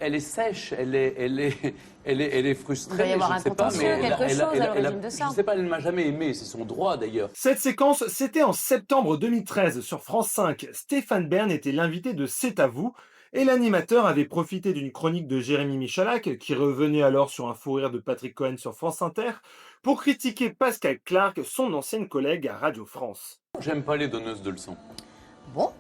elle est sèche, elle est frustrée. Il doit y avoir je un ne sais pas, contentieux, mais quelque chose à l'origine de je ça. ne sais pas, elle ne m'a jamais aimé, c'est son droit d'ailleurs. Cette séquence, c'était en septembre 2013 sur France 5. Stéphane Bern était l'invité de C'est à vous et l'animateur avait profité d'une chronique de Jérémy Michalak, qui revenait alors sur un fou rire de Patrick Cohen sur France Inter, pour critiquer Pascal Clark, son ancienne collègue à Radio France. J'aime pas les donneuses de leçons. Bon,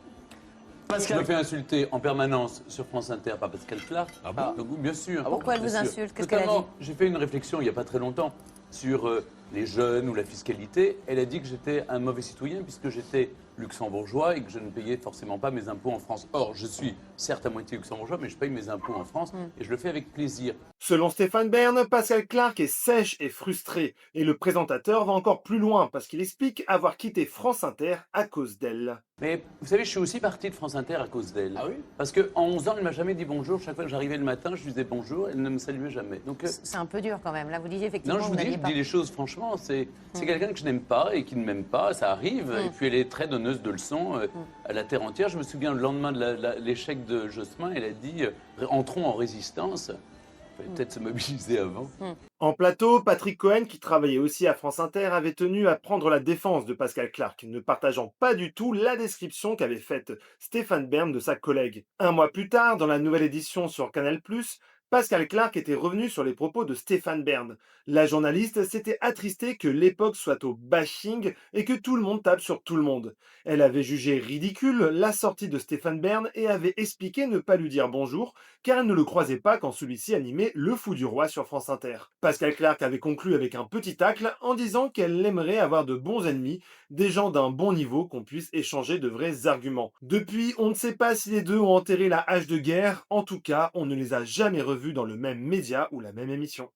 Je me fais insulter en permanence sur France Inter par Pascal Clark. Ah bon? Donc, bien sûr. Pourquoi elle bien vous sûr. insulte? Qu'est-ce qu'elle a Notamment, dit? j'ai fait une réflexion il n'y a pas très longtemps sur les jeunes ou la fiscalité. Elle a dit que j'étais un mauvais citoyen puisque j'étais luxembourgeois et que je ne payais forcément pas mes impôts en France. Or, je suis certes à moitié luxembourgeois, mais je paye mes impôts en France et je le fais avec plaisir. Selon Stéphane Bern, Pascal Clark est sèche et frustré, et le présentateur va encore plus loin parce qu'il explique avoir quitté France Inter à cause d'elle. Mais vous savez, je suis aussi parti de France Inter à cause d'elle. Ah oui? Parce qu'en 11 ans, elle ne m'a jamais dit bonjour. Chaque fois que j'arrivais le matin, je lui disais bonjour. Elle ne me saluait jamais. Donc, C'est un peu dur quand même. Là, vous disiez effectivement non, je que vous vous dis, n'alliez je pas. dis les choses franchement. C'est quelqu'un que je n'aime pas et qui ne m'aime pas. Ça arrive. Et puis, elle est très donneuse de leçons à la terre entière. Je me souviens, le lendemain de l'échec de Jospin, elle a dit entrons en résistance. Il fallait peut-être se mobiliser avant. En plateau, Patrick Cohen, qui travaillait aussi à France Inter, avait tenu à prendre la défense de Pascal Clark, ne partageant pas du tout la description qu'avait faite Stéphane Bern de sa collègue. Un mois plus tard, dans la nouvelle édition sur Canal+, Pascal Clark était revenu sur les propos de Stéphane Bern. La journaliste s'était attristée que l'époque soit au bashing et que tout le monde tape sur tout le monde. Elle avait jugé ridicule la sortie de Stéphane Bern et avait expliqué ne pas lui dire bonjour car elle ne le croisait pas quand celui-ci animait Le Fou du Roi sur France Inter. Pascal Clark avait conclu avec un petit tacle en disant qu'elle aimerait avoir de bons ennemis, des gens d'un bon niveau qu'on puisse échanger de vrais arguments. Depuis, on ne sait pas si les deux ont enterré la hache de guerre, en tout cas, on ne les a jamais revus dans le même média ou la même émission.